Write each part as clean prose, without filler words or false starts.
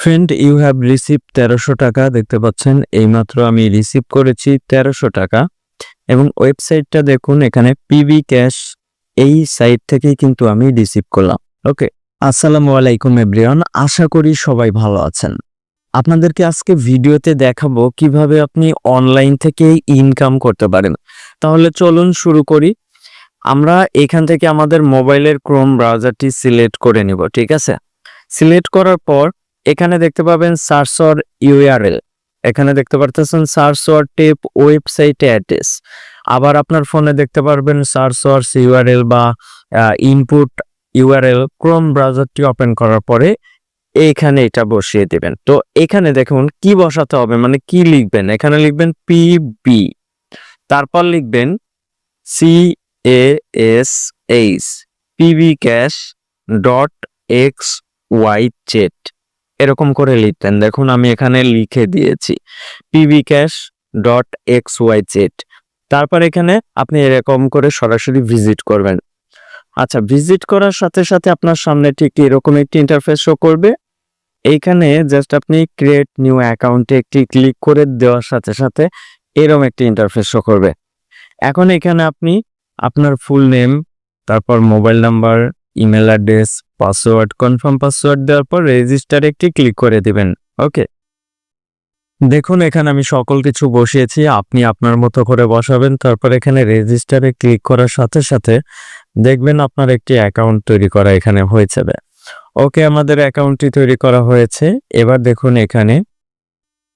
Friend, you have receive ১৩০০ টাকা দেখতে পাচ্ছেন। এইমাত্র আমি রিসিভ করেছি ১৩০০ টাকা এবং ওয়েবসাইটটা দেখুন, এখানে পিবি ক্যাশ এই সাইট থেকেই কিন্তু আমি রিসিভ করলাম। ওকে, আসসালামু আলাইকুম এভরিওয়ান, আশা করি সবাই ভালো আছেন। আপনাদেরকে আজকে ভিডিওতে দেখাবো কিভাবে আপনি অনলাইন থেকে ইনকাম করতে পারেন। তাহলে চলুন শুরু করি। আমরা এখান থেকে আমাদের মোবাইলের ক্রোম ব্রাউজারটি সিলেক্ট করে নিব। ঠিক আছে, সিলেক্ট করার পর এখানে দেখতে পাবেন সার্চ অর ইউআরএল। এখানে দেখতে পারতেছেন search or type website address. আবার আপনার ফোনে দেখতে পারবেন সার্চ অর ইউআরএল বা ইনপুট ইউআরএল। ক্রোম ব্রাউজারটি ওপেন করার পরে এইখানে এটা বসিয়ে দিবেন। তো এখানে দেখুন কি বসাতে হবে, মানে কি লিখবেন। এখানে লিখবেন পিবি, তারপর লিখবেন CASH পিবি ক্যাশ .xyz, এরকম করে লিখতেন। দেখুন আমি এখানে লিখে দিয়েছি পিবি ক্যাশ .xyz। তারপর এখানে আপনি এরকম করে সরাসরি ভিজিট করবেন। আচ্ছা, ভিজিট করার সাথে সাথে আপনার সামনে ঠিক এরকম একটি ইন্টারফেস শো করবে। এইখানে জাস্ট আপনি ক্রিয়েট নিউ অ্যাকাউন্টে একটি ক্লিক করে দেওয়ার সাথে সাথে এরকম একটি ইন্টারফেস শো করবে। এখন এখানে আপনি আপনার ফুল নেম, তারপর mobile number, email address, password, confirm password দেওয়ার পর রেজিস্টারে একটি ক্লিক করে দিবেন। ওকে, দেখুন এখানে আমি সকল কিছু বসিয়েছি, আপনি আপনার মতো করে বসাবেন। তারপর এখানে রেজিস্টারে ক্লিক করার সাথে সাথে দেখবেন আপনার একটি অ্যাকাউন্ট তৈরি করা এখানে হয়ে যাবে। ওকে, আমাদের অ্যাকাউন্টটি তৈরি করা হয়েছে। এবার দেখুন এখানে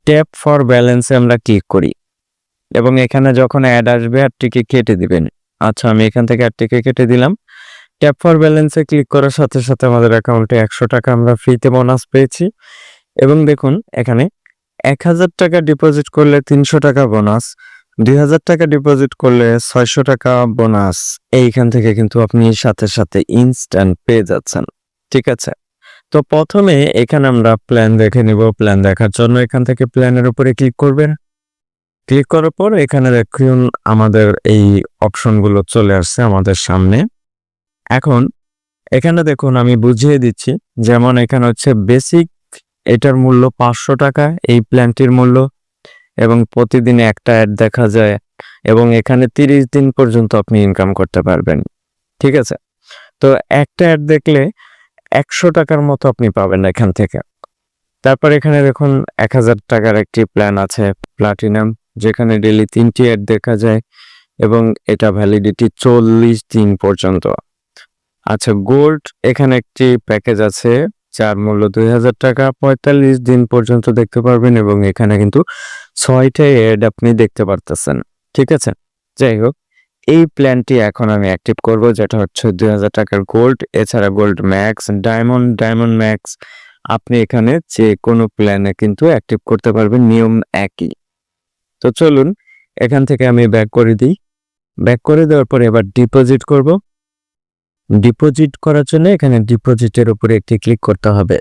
ট্যাপ ফর ব্যালেন্সে আমরা ক্লিক করি এবং এখানে যখন অ্যাড আসবে অ্যাডটিকে কেটে দিবেন। আচ্ছা, আমি এখান থেকে অ্যাডটিকে কেটে দিলাম। ট্যাপ ফর ব্যালেন্সে ক্লিক করার সাথে সাথে আমাদের অ্যাকাউন্টে ১০০ টাকা আমরা ফ্রিতে বোনাস পেয়েছি। এবং দেখুন এখানে ১,০০০ টাকা ডিপোজিট করলে ৩০০ টাকা বোনাস, ২,০০০ টাকা ডিপোজিট করলে ৬০০ টাকা বোনাস। এইখান থেকে কিন্তু আপনি সাথে সাথে ইনস্ট্যান্ট পেয়ে যাচ্ছেন। ঠিক আছে, তো প্রথমে এখানে আমরা প্ল্যান দেখে নিব। প্ল্যান দেখার জন্য এখান থেকে প্ল্যানের উপরে ক্লিক করবেন। ক্লিক করার পর এখানে দেখুন আমাদের এই অপশনগুলো চলে আসছে আমাদের সামনে। এখন এখানে দেখুন আমি বুঝিয়ে দিচ্ছি। যেমন এখানে হচ্ছে বেসিক, এটার মূল্য ৫০০ টাকা এই প্ল্যানটির মূল্য, এবং প্রতিদিন একটা অ্যাড দেখা যায় এবং এখানে ৩০ দিন পর্যন্ত আপনি ইনকাম করতে পারবেন। ঠিক আছে, তো একটা অ্যাড দেখলে ১০০ টাকার মতো আপনি পাবেন এখান থেকে। তারপর এখানে দেখুন ১,০০০ টাকার একটি প্ল্যান আছে প্লাটিনাম, যেখানে ডেইলি ৩টি অ্যাড দেখা যায় এবং এটা ভ্যালিডিটি ৪০ দিন পর্যন্ত। আচ্ছা, গোল্ড, এখানে একটি প্যাকেজ আছে যার মূল্য ২,০০০ টাকা, ৪৫ দিন পর্যন্ত দেখতে পারবেন এবং এখানে কিন্তু ৬টা অ্যাড আপনি দেখতে পারতেছেন। ঠিক আছে, যাই হোক, এই প্ল্যানটি এখন আমি অ্যাক্টিভ করব, যেটা হচ্ছে ২,০০০ টাকার গোল্ড। এছাড়া গোল্ড ম্যাক্স, ডায়মন্ড ম্যাক্স আপনি এখানে যে কোনো প্ল্যানে কিন্তু অ্যাক্টিভ করতে পারবেন, নিয়ম একই। তো চলুন এখান থেকে আমি ব্যাক করে দিই। ব্যাক করে দেওয়ার পর এবার ডিপোজিট করব। ডিপোজিট করার জন্য এখানে ডিপোজিটের উপরে একটি ক্লিক করতে হবে।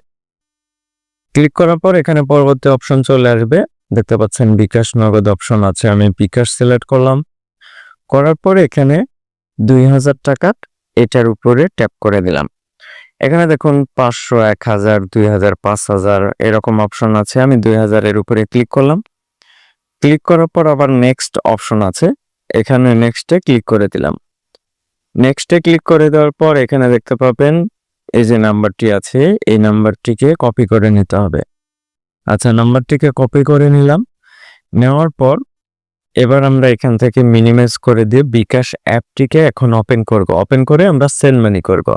ক্লিক করার পর এখানে পরবর্তী অপশন চলে আসবে। দেখতে পাচ্ছেন বিকাশ নগদ অপশন আছে, আমি বিকাশ সিলেক্ট করলাম। করার পর এখানে ২,০০০ টাকা এটার উপরে ট্যাপ করে দিলাম। এখানে দেখুন ৫০০, ১,০০০, ২,০০০, ৫,০০০ এরকম অপশন আছে। আমি ২,০০০ এর উপরে ক্লিক করলাম। ক্লিক করার পর আবার নেক্সট অপশন আছে, এখানে নেক্সটে ক্লিক করে দিলাম। নেক্সটে ক্লিক করে দেওয়ার পর এখানে দেখতে পাবেন এই যে নাম্বারটি আছে, এই নাম্বারটিকে কপি করে নিতে হবে। আচ্ছা, নাম্বারটিকে কপি করে নিলাম। নেওয়ার পর এবার আমরা এখান থেকে মিনিমাইজ করে দিয়ে বিকাশ অ্যাপটিকে এখন ওপেন করব। ওপেন করে আমরা সেন্ড মানি করব।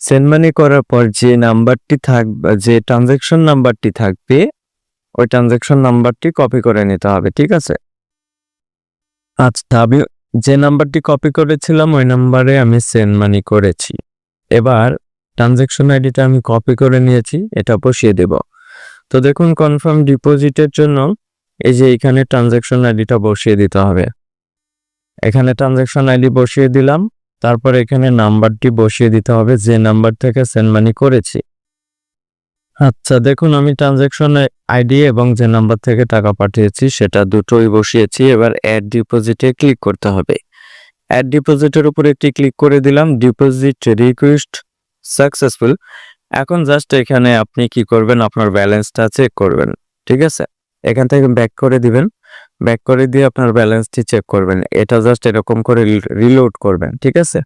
সেন্ড মানি করার পর যে নাম্বারটি থাকবে, যে ট্রানজ্যাকশন নাম্বারটি থাকবে, ওই ট্রানজ্যাকশন নাম্বারটি কপি করে নিতে হবে। ঠিক আছে, আচ্ছা, আমি যে নাম্বারটি কপি করেছিলাম ওই নাম্বারে আমি সেন্ড মানি করেছি। এবার ট্রানজ্যাকশন আইডিটা আমি কপি করে নিয়েছি, এটা বসিয়ে দেব। তো দেখুন কনফার্ম ডিপোজিটের জন্য এই যে এখানে ট্রানজ্যাকশন আইডিটা বসিয়ে দিতে হবে। এখানে ট্রানজ্যাকশন আইডি বসিয়ে দিলাম। তারপর এখানে নাম্বারটি বসিয়ে দিতে হবে যে নাম্বার থেকে সেন্ড মানি করেছি। আচ্ছা, দেখুন আমি ট্রানজ্যাকশন আইডি এবং যে নাম্বার থেকে টাকা পাঠিয়েছি সেটা দুটোই বসিয়েছি। এবার অ্যাড ডিপোজিটে ক্লিক করতে হবে। অ্যাড ডিপোজিটের উপরে একটি ক্লিক করে দিলাম। ডিপোজিট রিকোয়েস্ট সাকসেসফুল, এখন জাস্ট এখানে আপনি কি করবেন, আপনার ব্যালেন্সটা চেক করবেন। ঠিক আছে, এখান থেকে ব্যাক করে দিবেন, ব্যাক করে দিয়ে আপনার ব্যালেন্সটি চেক করবেন। এটা জাস্ট এরকম করে রিলোড করবেন। ঠিক আছে,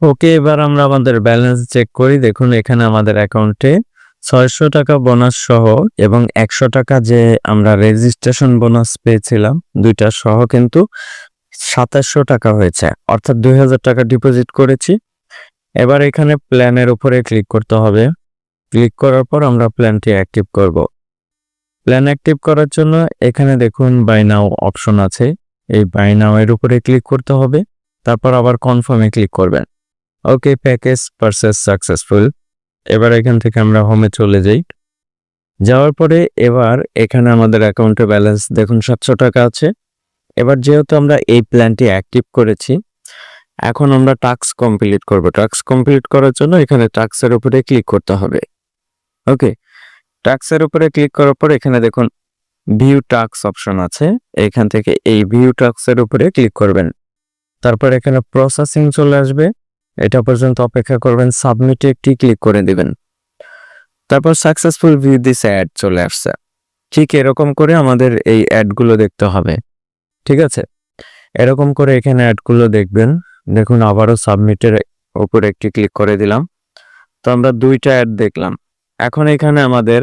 ওকে, এবার আমরা আমাদের ব্যালেন্স চেক করি। দেখুন এখানে আমাদের অ্যাকাউন্টে 600 টাকা বোনাস সহ এবং 100 টাকা যে আমরা রেজিস্ট্রেশন বোনাস পেয়েছিলাম দুইটা সহ কিন্তু 2700 টাকা হয়েছে, অর্থাৎ 2000 টাকা ডিপোজিট করেছি। এবার এখানে প্ল্যানের উপরে ক্লিক করতে হবে। ক্লিক করার পর আমরা প্ল্যানটি অ্যাক্টিভ করব। প্ল্যান অ্যাক্টিভ করার জন্য এখানে দেখুন বাই নাও অপশন আছে, এই বাই নাও এর উপরে ক্লিক করতে হবে, তারপর আবার কনফার্মে ক্লিক করবেন। ওকে, প্যাকেজ পারচেজ সাকসেসফুল। এবার এখান থেকে আমরা হোমে চলে যাই। যাওয়ার পরে এবার এখানে আমাদের অ্যাকাউন্টে ব্যালেন্স দেখুন 700 টাকা আছে। এবার যেহেতু আমরা এই প্ল্যানটি অ্যাক্টিভ করেছি, এখন আমরা টাস্ক কমপ্লিট করব। টাস্ক কমপ্লিট করার জন্য এখানে টাস্কের উপরে ক্লিক করতে হবে। ওকে, টাস্কের উপরে ক্লিক করার পর এখানে দেখুন ভিউ টাস্ক অপশন আছে, এখান থেকে এই ভিউ টাস্কের উপরে ক্লিক করবেন। তারপর এখানে প্রসেসিং চলে আসবে, এটা পর্যন্ত অপেক্ষা করবেন, সাবমিটে একটি ক্লিক করে দিবেন। তারপর সাকসেসফুল ভিউ দিস অ্যাড চলে আসছে। ঠিক এরকম করে আমাদের এই অ্যাডগুলো দেখতে হবে। ঠিক আছে, এরকম করে এখানে অ্যাডগুলো দেখবেন। দেখুন আবারও সাবমিটের উপরে একটি ক্লিক করে দিলাম। তো আমরা দুইটা অ্যাড দেখলাম। এখন এখানে আমাদের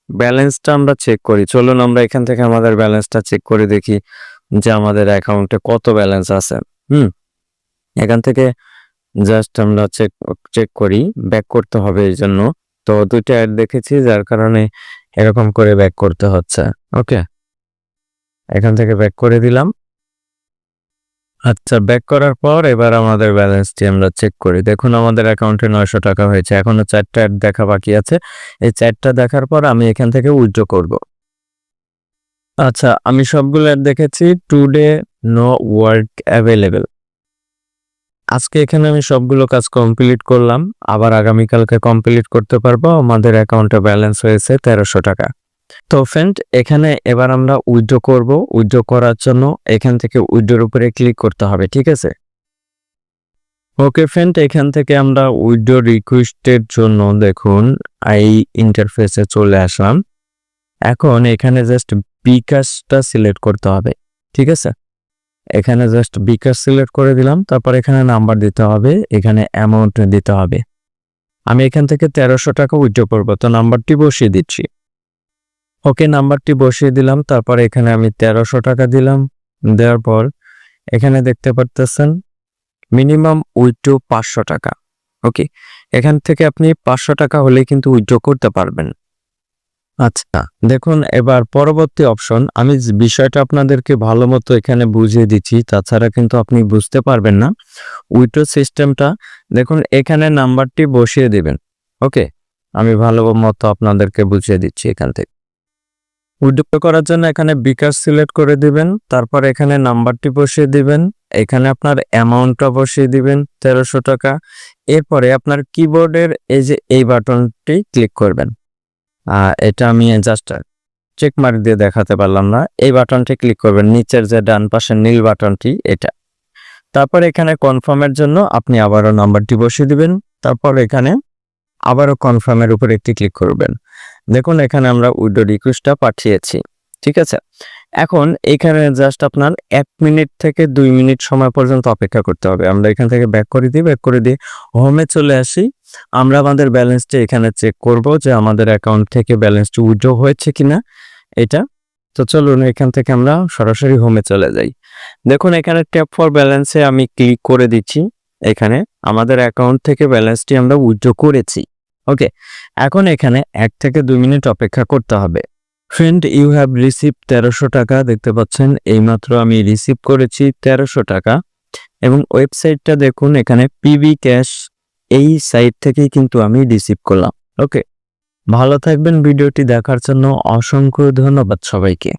ব্যালেন্সটা আমরা চেক করি। চলুন আমরা এখান থেকে আমাদের ব্যালেন্সটা চেক করে দেখি যে আমাদের অ্যাকাউন্টে কত ব্যালেন্স আছে। এখান থেকে জাস্ট আমরা চেক করি, ব্যাক করতে হবে এই জন্য। তো দুইটা অ্যাড দেখেছি যার কারণে এরকম করে ব্যাক করতে হচ্ছে। ওকে, এখান থেকে ব্যাক করে দিলাম। আচ্ছা, ব্যাক করার পর এবার আমাদের ব্যালেন্সটি আমরা চেক করি। দেখুন আমাদের অ্যাকাউন্টে 900 টাকা হয়েছে। এখনো 4টা অ্যাড দেখা বাকি আছে। এই 4টা দেখার পর আমি এখান থেকে উইথড্র করব। আচ্ছা, আমি সবগুলো অ্যাড দেখেছি। Today no work available. আজকে এখানে আমি সবগুলো কাজ কমপ্লিট করলাম, আবার আগামীকালকে কমপ্লিট করতে পারবো। আমাদের অ্যাকাউন্টে ব্যালেন্স হয়েছে 1300 টাকা। তো ফ্রেন্ড, এখানে এবার আমরা উইথড্র করব। উইথড্র করার জন্য এখান থেকে উইথড্রর উপরে ক্লিক করতে হবে। ঠিক আছে, ওকে ফ্রেন্ড, এখান থেকে আমরা উইথড্র রিকোয়েস্টের জন্য দেখুন এই ইন্টারফেসে চলে আসলাম। এখন এখানে জাস্ট বিকাশটা সিলেক্ট করতে হবে। ঠিক আছে, এখানে জাস্ট বিকাশ সিলেক্ট করে দিলাম। তারপর এখানে নাম্বার দিতে হবে, এখানে অ্যামাউন্ট দিতে হবে। আমি এখান থেকে 1300 টাকা উইথড্র করব, তো নাম্বারটি বসিয়ে দিচ্ছি। ওকে, নাম্বারটি বসিয়ে দিলাম। তারপর এখানে আমি 1300 টাকা দিলাম। দেওয়ার পর এখানে দেখতে পারতেছেন মিনিমাম উইথড্র 500 টাকা। ওকে, এখান থেকে আপনি 500 টাকা হলে কিন্তু উইথড্র করতে পারবেন। আচ্ছা, দেখুন এবার পরবর্তী অপশন, আমি বিষয়টা আপনাদেরকে ভালো মতো এখানে বুঝিয়ে দিচ্ছি, তাছাড়া কিন্তু আপনি বুঝতে পারবেন না উইথড্র সিস্টেমটা। দেখুন এখানে নাম্বারটি বসিয়ে দিবেন। ওকে, আমি ভালো মতো আপনাদেরকে বুঝিয়ে দিচ্ছি। এখান থেকে উইথড্র করার জন্য এখানে বিকাশ সিলেক্ট করে দিবেন, তারপর এখানে নাম্বারটি বসিয়ে দিবেন, এখানে আপনার অ্যামাউন্টটা বসিয়ে দিবেন 1300 টাকা। এরপরে আপনার কিবোর্ডের এই যে এই বাটনটি ক্লিক করবেন। এটা আমি জাস্ট চেক মার্ক দিয়ে দেখাতে পারলাম না, এই বাটনটি ক্লিক করবেন, নিচের যে ডান পাশের নীল বাটনটি এটা। তারপর এখানে কনফার্মের জন্য আপনি আবারও নাম্বারটি বসিয়ে দিবেন, তারপর এখানে আবারও কনফার্মের উপর একটি ক্লিক করবেন। দেখুন এখানে আমরা উইথড্র রিকোয়েস্টটা পাঠিয়েছি। ঠিক আছে, এখন এখানে জাস্ট আপনার 1 মিনিট থেকে 2 মিনিট সময় পর্যন্ত অপেক্ষা করতে হবে। আমরা এখান থেকে ব্যাক করে দিই হোমে চলে আসি। আমরা আমাদের ব্যালেন্সটা এখানে চেক করব যে আমাদের অ্যাকাউন্ট থেকে ব্যালেন্সটি উইথড্র হয়েছে কিনা এটা। তো চলুন এখান থেকে আমরা সরাসরি হোমে চলে যাই। দেখুন এখানে ট্যাপ ফর ব্যালেন্সে আমি ক্লিক করে দিচ্ছি। এখানে আমাদের অ্যাকাউন্ট থেকে ব্যালেন্সটি আমরা উইথড্র করেছি। ওকে, এখন এখানে 1 থেকে 2 মিনিট অপেক্ষা করতে হবে। ফ্রেন্ড, ইউ হ্যাভ রিসিভ 1300 টাকা। দেখতে পাচ্ছেন এইমাত্র আমি রিসিভ করেছি 1300 টাকা। এবং ওয়েবসাইটটা দেখুন, এখানে পিবি ক্যাশ, এই সাইট থেকেই কিন্তু আমি রিসিভ করলাম। ওকে, ভালো থাকবেন। ভিডিওটি দেখার জন্য অসংখ্য ধন্যবাদ সবাইকে।